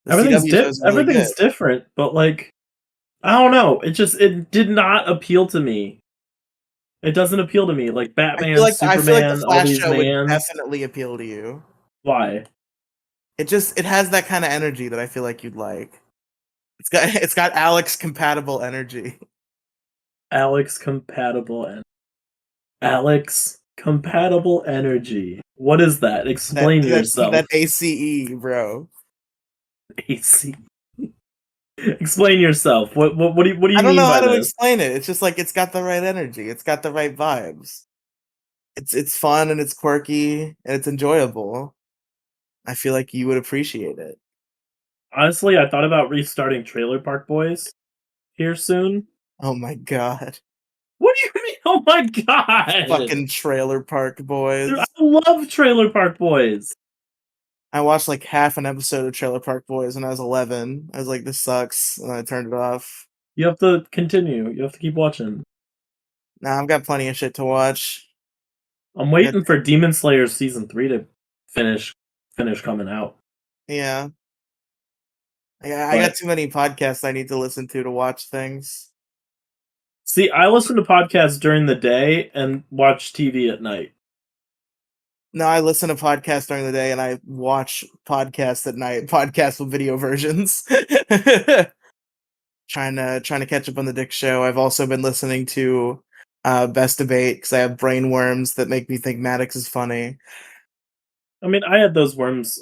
The CW show's really good. Everything's different, but like I don't know. It did not appeal to me. It doesn't appeal to me. Like Batman, I feel like the Superman, all Flash these show would mans. definitely appeal to you. Why? It has that kind of energy that I feel like you'd like. It's got Alex compatible energy. Alex compatible and Alex compatible energy. What is that? Explain yourself. That ACE, bro. AC. Explain yourself. What do I you don't mean know how by to this? explain it. It's just like it's got the right energy. It's got the right vibes. It's fun and it's quirky and it's enjoyable. I feel like you would appreciate it. Honestly, I thought about restarting Trailer Park Boys here soon. Oh my god. What do you mean? Oh my god! Fucking Trailer Park Dude, I Boys. love Trailer Park Boys. I watched like half an episode of Trailer Park Boys when I was 11. I was like, this sucks, and I turned it off. You have to continue. You have to keep watching. Nah, I've got plenty of shit to watch. I'm I got, waiting for Demon Slayer season 3 to finish finish coming out. yeah, I got But too many podcasts I need to listen to watch things. see, I listen to podcasts during the day and watch TV at night. No, I listen to podcasts during the day and I watch podcasts at night, podcasts with video versions. Trying to catch up on the Dick Show. I've also been listening to Best Debate because I have brain worms that make me think Maddox is funny. I mean, I had those worms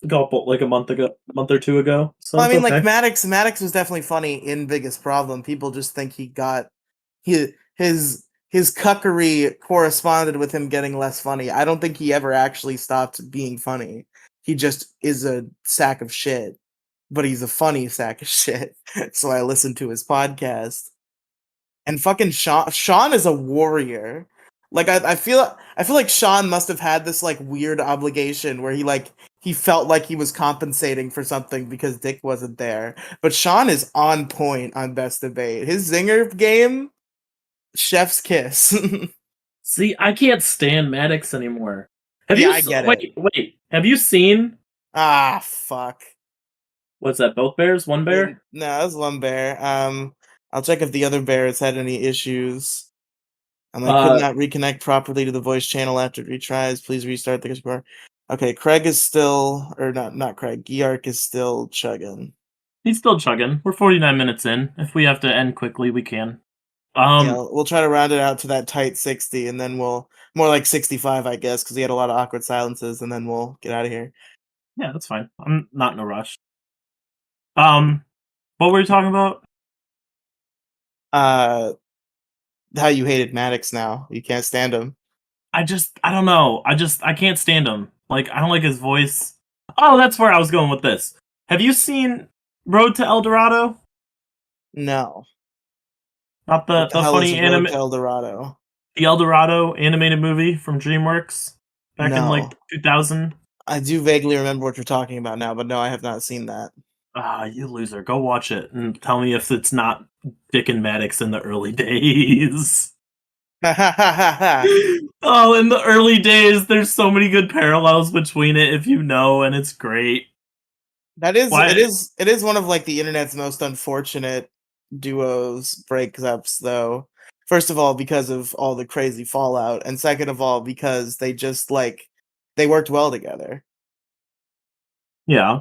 couple like a month or two ago, so Well, I it's mean, like okay. Maddox was definitely funny in Biggest Problem. People just think he got his cuckery corresponded with him getting less funny. I don't think he ever actually stopped being funny. He just is a sack of shit, but he's a funny sack of shit. So I listen to his podcast. And fucking Sean is a warrior. Like I feel like Sean must have had this like weird obligation where he felt like he was compensating for something because Dick wasn't there. But Sean is on point on Best Debate. His zinger game, chef's kiss. See, I can't stand Maddox anymore. Yeah, I get it. Wait. Have you seen Ah, fuck. what's that? Both bears, one bear? No, that was one bear. I'll check if the other bear has had any issues. I could Uh, not reconnect properly to the voice channel after retries. Please restart the computer. Okay, Craig is still, or not Craig. Geark is still chugging. he's still chugging. We're 49 minutes in. If we have to end quickly, we can. Yeah, Um, we'll try to round it out to that tight 60, and then we'll more like 65, I guess, because he had a lot of awkward silences, and then we'll get out of here. yeah, that's fine. I'm not in a rush. Um, what were we talking about? Uh, how you hated Maddox now? You can't stand him. I don't know. I can't stand him. Like, I don't like his voice. Oh, that's where I was going with this. Have you seen Road to El Dorado? No. Not What the the hell is funny Road anime, to El Dorado? the El Dorado animated movie from DreamWorks back in like No. 2000. I do vaguely remember what you're talking about now, but no, I have not seen that. Ah, you loser. Go watch it and tell me if it's not Dick and Maddox in the early days. Oh, in the early days, there's so many good parallels between it if you know, and it's great. That is it Why? is it is one of like the internet's most unfortunate duos breakups though. First of all, because of all the crazy fallout, and second of all, because they just like they worked well together. Yeah.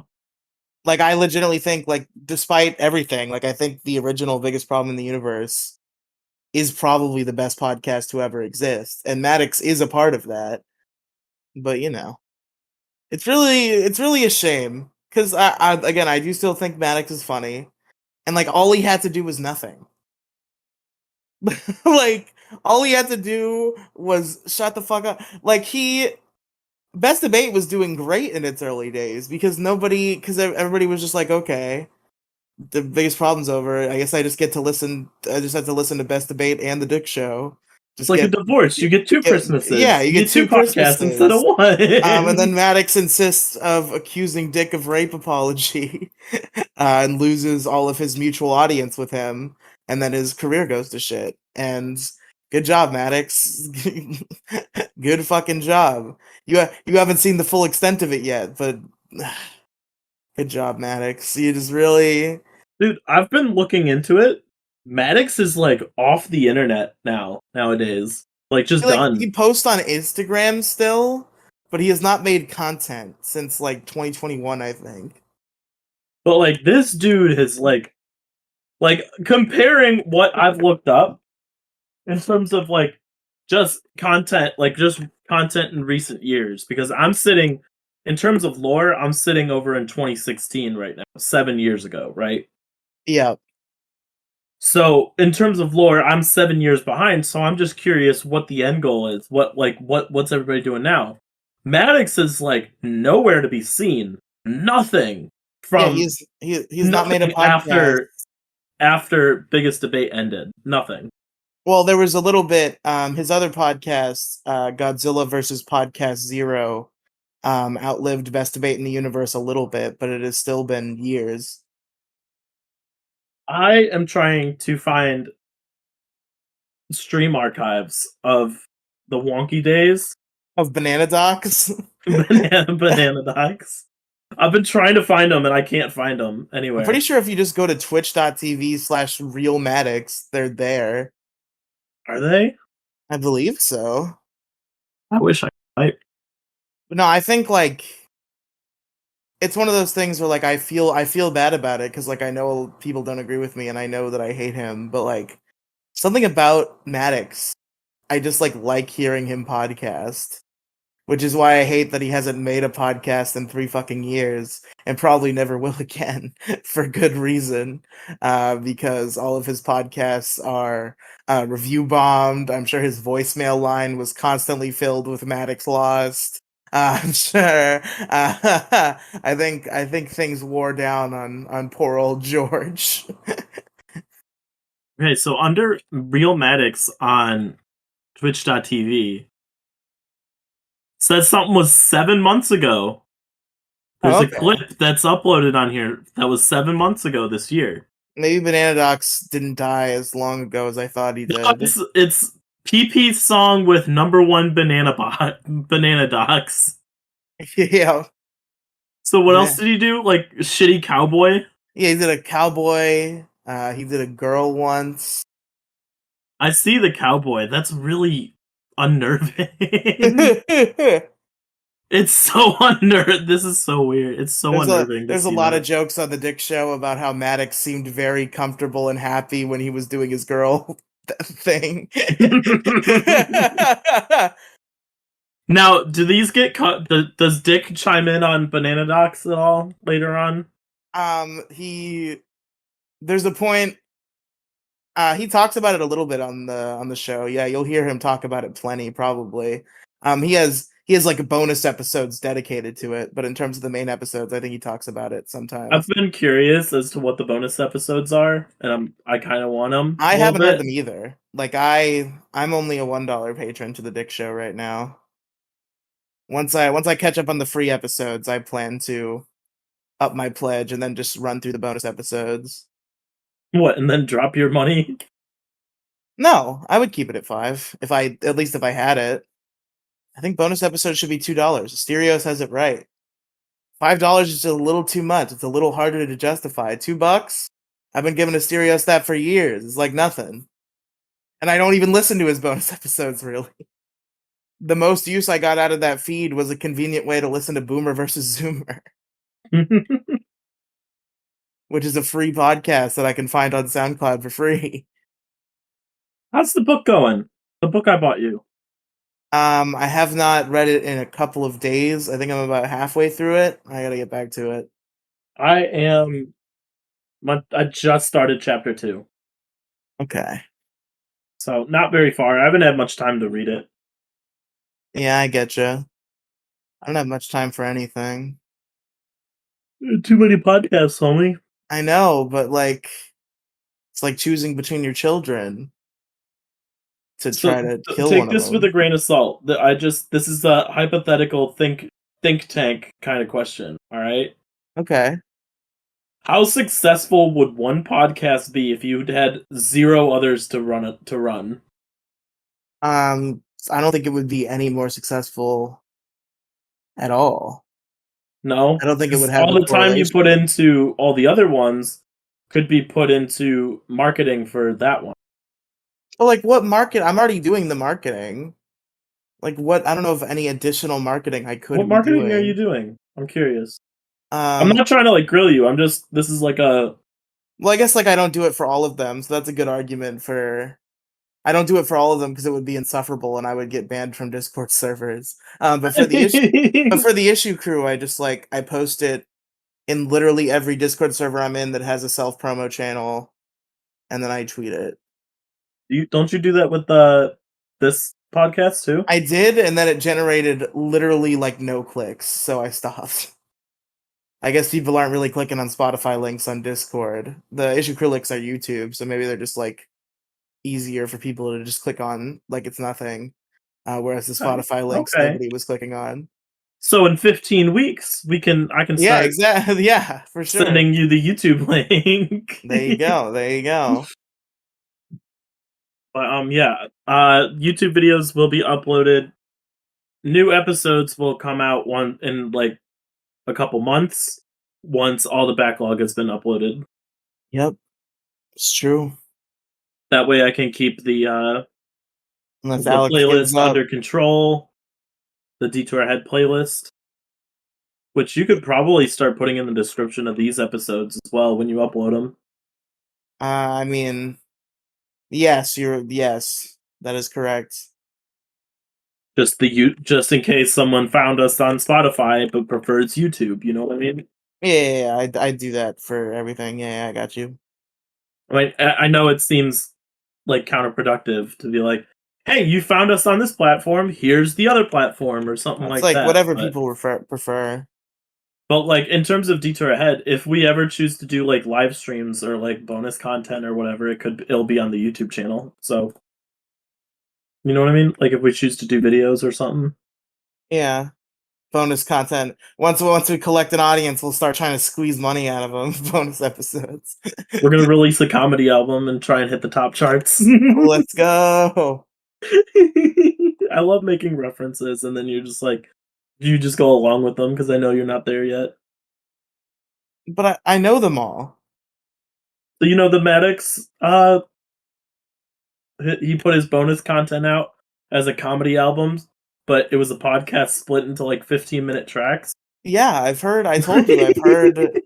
Like I legitimately think like despite everything, like I think the original biggest problem in the universe is probably the best podcast to ever exist. And Maddox is a part of that. But you know. It's really a shame. Cause I again I do still think Maddox is funny. And like all he had to do was nothing. Like all he had to do was shut the fuck up. Like he Best Debate was doing great in its early days because everybody was just like, okay, the biggest problem's over. I guess I just get to listen. I just have to listen to Best Debate and the Dick Show. It's Just like a divorce. You get two yeah, Christmases. you You get get two two podcasts instead of Christmases. And then one. Maddox insists of accusing Dick of rape apology, and loses all of his mutual audience with him, and then his career goes to shit. And good job, Maddox. Good fucking job. You haven't seen the full extent of it yet, but good job, Maddox. You just really Dude, I've been looking into it. Maddox is like off the internet nowadays. Like just feel like done. he posts on Instagram still, but he has not made content since like 2021, I think. But like this dude has like comparing what I've looked up in terms of just content in recent years because I'm sitting in terms of lore, I'm sitting over in 2016 right now, 7 years ago, right? Yeah, So, in terms of lore, I'm 7 years behind, so I'm just curious what the end goal is. What's everybody doing now? Maddox is like nowhere to be seen. Nothing yeah. from He's not made a nothing podcast. after biggest debate ended. Nothing. Well, there was a little bit. His other podcast, Godzilla versus Podcast Zero, outlived Best Debate in the Universe a little bit, but it has still been years I am trying to find stream archives of the wonky days. of Banana Docs. Banana docs. I've been trying to find them and I can't find them I'm pretty anywhere. sure if you just go to twitch.tv/Real Maddox, they're there. Are they? I believe so. I wish I. But no, I think like it's one of those things where like I feel bad about it because like I know people don't agree with me and I know that I hate him, but like something about Maddox, I just like hearing him podcast, which is why I hate that he hasn't made a podcast in 3 fucking years and probably never will again for good reason. Because all of his podcasts are review bombed. I'm sure his voicemail line was constantly filled with Maddox Lost. I'm sure. I think things wore down on poor old George. Okay, so under Real Maddox on Twitch.tv says something was 7 months ago. There's Oh, a okay. clip that's uploaded on here that was 7 months ago this year. Maybe Banana Docs didn't die as long ago as I thought he No, did. it's PP's song with number one banana docs. Yeah. So what else Yeah. did he do? Like shitty cowboy? Yeah, he did a cowboy. He did a girl once. I see the cowboy. That's really unnerving. there's It's so unnerving. This is so weird. It's so a unnerving to there's a see lot of that. jokes on the Dick Show about how Maddox seemed very comfortable and happy when he was doing his girl thing. Now, do these get cut? Does Dick chime in on banana docs at all later on? He there's a point. He talks about it a little bit on the show. Yeah, you'll hear him talk about it plenty, probably. He he has like bonus episodes dedicated to it, but in terms of the main episodes, I think he talks about it I've sometimes. been curious as to what the bonus episodes are, and I kind of want them I a little haven't heard bit. them either. Like I'm only a $1 patron to the Dick Show right now. Once I catch up on the free episodes, I plan to up my pledge and then just run through the bonus episodes. What, and then drop your money? No, I would keep it at 5 if I at least if I had it. I think bonus episodes should be $2. Stereos has it right. $5 is just a little too much. It's a little harder to justify. $2? I've been giving Asterios that for years. It's like nothing. And I don't even listen to his bonus episodes really. The most use I got out of that feed was a convenient way to listen to Boomer versus Zoomer, which is a free podcast that I can find on SoundCloud for free. How's the book going? The book I bought you. I have not read it in a couple of days. I think I'm about halfway through it. I gotta get back to it. I am. I just started chapter 2, Okay. so not very far. I haven't had much time to read it. Yeah, I get you. I don't have much time for anything. Too many podcasts, homie. I know, but like, it's like choosing between your children to try So to kill take one of this with a them. grain of salt. This is a hypothetical think tank kind of question. All right. Okay. How successful would one podcast be if you had zero others to run it to run? I don't think it would be any more successful at all. No, I don't think it would because have all the the time you put correlation. into all the other ones could be put into marketing for that one. But like, what market? I'm already doing the marketing. Like, what? I don't know if any additional marketing I What could be marketing are you doing. doing? I'm curious. I'm Um, not trying to like grill you. I'm just this is like a well, I guess like I don't do it for all of them, so that's a good argument for. I don't do it for all of them because it would be insufferable and I would get banned from Discord servers. But for the issue crew, I just like I post it in literally every Discord server I'm in that has a self promo channel, and then I tweet it. you don't you do that with the this podcast too? I did, and then it generated literally like no clicks, so I stopped. I guess people aren't really clicking on Spotify links on Discord. The issue crew links are YouTube, so maybe they're just like easier for people to just click on like it's nothing. Whereas the Okay. Spotify links Okay. nobody was clicking on. So in 15 weeks, I can Yeah, start exactly. Yeah, for sure. sending you the YouTube link. There you go. There you go. But yeah, YouTube videos will be uploaded. New episodes will come out one in like a couple months once all the backlog has been uploaded. Yep, it's true. That way I can keep Unless the Alex gives playlist up. under control, the Detour Ahead playlist, which you could probably start putting in the description of these episodes as well when you upload them. I mean, yes, that is correct. Just in case someone found us on Spotify but prefers YouTube, you know what I mean? Yeah, I do that for everything. Yeah, I got you. I mean, I know it seems like counterproductive to be like, "Hey, you found us on this platform. Here's the other platform," or something It's like like that. whatever people prefer. But like in terms of Detour Ahead, if we ever choose to do like live streams or like bonus content or whatever, it'll be on the YouTube channel. So you know what I mean? Like if we choose to do videos or something, Yeah, bonus content. Once we collect an audience, we'll start trying to squeeze money out of them. Bonus episodes. we're gonna release a comedy album and try and hit the top charts. Let's go. I love making references, and then you're just like, you just go along with them because I know you're not there yet. But I know them all. So you know the Maddox, he put his bonus content out as a comedy album, but it was a podcast split into like 15-minute tracks. Yeah, I've heard. I told you, I've heard.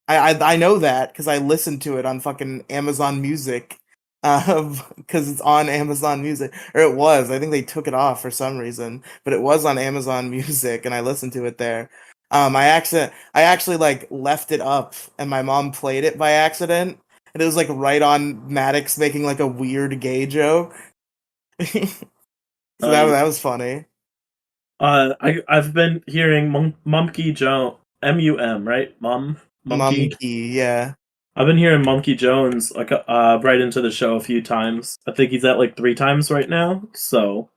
I know that because I listened to it on fucking Amazon Music, because it's on Amazon Music, or it was. I think they took it off for some reason, but it was on Amazon Music, and I listened to it there. I actually like left it up, and my mom played it by accident, and it was like right on Maddox making like a weird gay joke. So that Nice. was funny. I've been hearing Mumkey Jones, M-U-M, right? Mumkey. Mumkey, yeah. I've been hearing Mumkey Jones like right into the show a few times. I think he's at like 3 times right now. So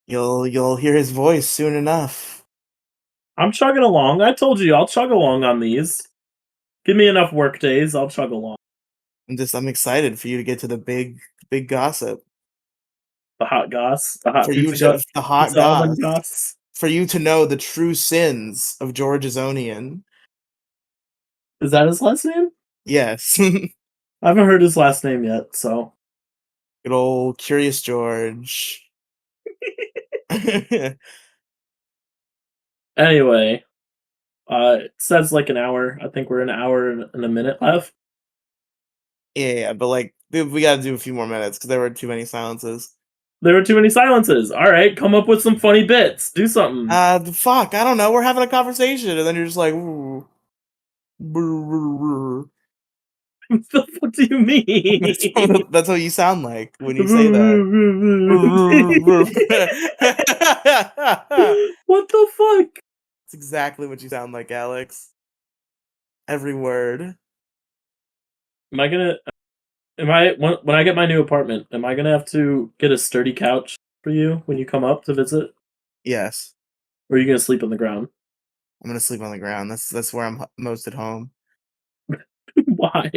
You'll hear his voice soon enough. I'm chugging along. I told you I'll chug along on these. Give me enough work days, I'll chug along. I'm excited for you to get to the big gossip. The hot goss, the hot For you to the hot pizza oven goss. goss. For you to know the true sins of George Azonian. Is that his last name? Yes. I haven't heard his last name yet, so Good old Curious George. anyway, it says like an hour. I think we're an hour and a minute left. Yeah, but like we gotta do a few more minutes because there were too many silences. There were too many silences. All right, come up with some funny bits. Do something. Fuck, I don't know. We're having a conversation, and then you're just like, ooh, brr, brr, brr. What do you mean? That's what you sound like when you say that. What the fuck? It's exactly what you sound like, Alex. Every word. Am I gonna? Am I when I get my new apartment? Am I gonna have to get a sturdy couch for you when you come up to visit, Yes, or are you gonna sleep on the ground? I'm gonna sleep on the ground. That's where I'm most at home. Why?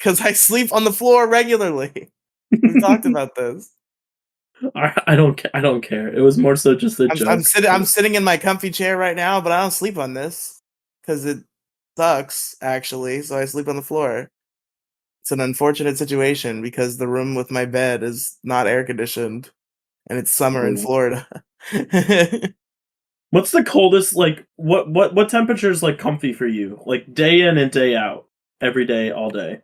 Cause I sleep on the floor regularly. We've talked about this. I don't. I don't care. It was more so just a joke. I'm sitting in my comfy chair right now, but I don't sleep on this because it sucks actually. So I sleep on the floor. It's an unfortunate situation because the room with my bed is not air conditioned, and it's summer in Florida. What's the coldest? Like, what temperature is like comfy for you? Like day in and day out, every day, all day.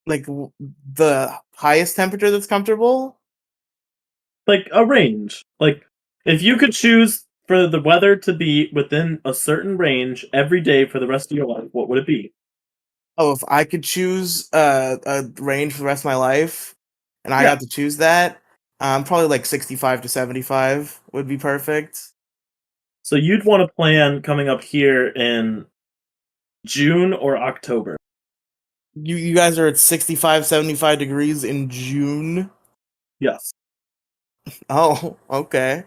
Like the highest temperature that's comfortable. Like a range. Like if you could choose for the weather to be within a certain range every day for the rest of your life, what would it be? Oh, if I could choose a range for the rest of my life, and I Yeah. got to choose that, probably like 65 to 75 would be perfect. So you'd want to plan coming up here in June or October. You guys are at 65, 75 degrees in June. Yes. Oh, okay.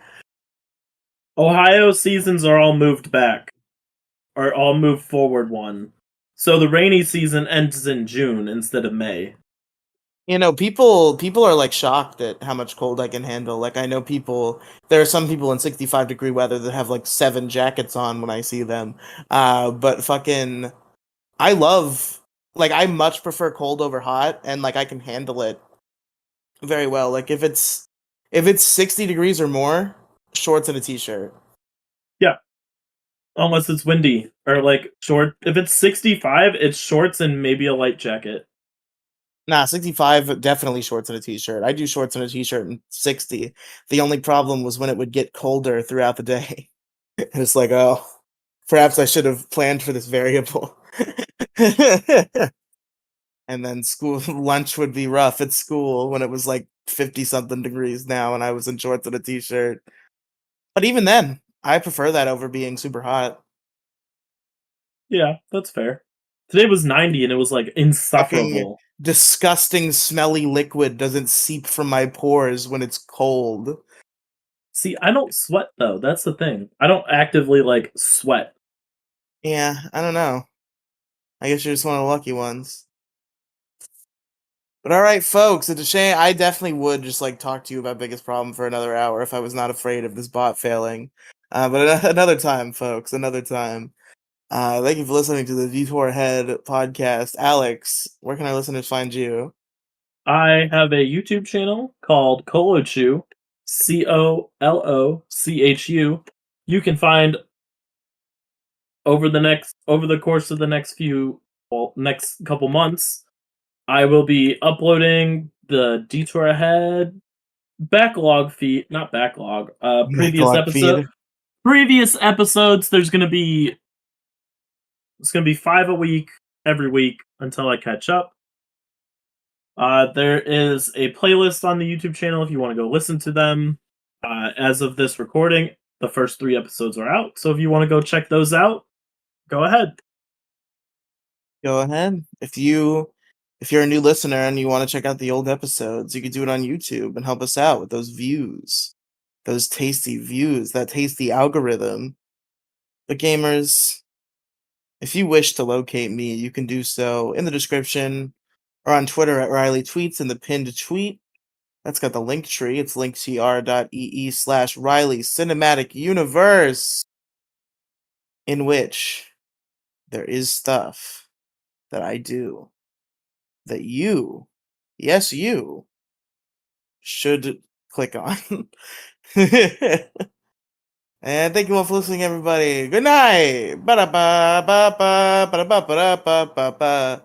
Ohio seasons are all moved back, or all moved forward one. So the rainy season ends in June instead of May. You know, people are like shocked at how much cold I can handle. Like I know people there are some people in 65-degree weather that have like 7 jackets on when I see them. But fucking I love like I much prefer cold over hot and like I can handle it very well. Like if it's 60 degrees or more, shorts and a t-shirt. Yeah, unless it's windy or like short. If it's 65, it's shorts and maybe a light jacket. Nah, 65 definitely shorts and a t-shirt. I do shorts and a t-shirt in 60. The only problem was when it would get colder throughout the day. It's like, oh, perhaps I should have planned for this variable. And then school lunch would be rough at school when it was like 50 something degrees now and I was in shorts and a t-shirt. But even then, I prefer that over being super hot. Yeah, that's fair. Today was 90 and it was like Fucking insufferable. disgusting smelly liquid doesn't seep from my pores when it's cold. See, I don't sweat though. That's the thing. I don't actively like sweat. Yeah, I don't know. I guess you're just one of the lucky ones. But all right, folks, it's a shame. I definitely would just like talk to you about biggest problem for another hour if I was not afraid of this bot failing. But another time, folks, another time. Thank you for listening to the Detour Head podcast. Alex, where can our listeners find you? I have a YouTube channel called Colochu, COLOCHU. You can find over the course of the next couple months, I will be uploading the Detour Ahead backlog feed, not backlog, Backlog feed. previous episodes. It's gonna be 5 a week every week until I catch up. There is a playlist on the YouTube channel if you want to go listen to them. As of this recording, The first 3 episodes are out, so if you wanna go check those out, go ahead. Go ahead. If you're a new listener and you want to check out the old episodes, you could do it on YouTube and help us out with those views. Those tasty views, that tasty algorithm. But gamers, if you wish to locate me, you can do so in the description or on Twitter at Riley Tweets in the pinned tweet. That's got the link tree. It's linktr.ee/Riley Cinematic Universe, in which there is stuff that I do that you, yes, you, should click on. And thank you all for listening, everybody. Good night. Ba-da-ba, ba-ba, ba-da-ba, ba-da-ba, ba-ba.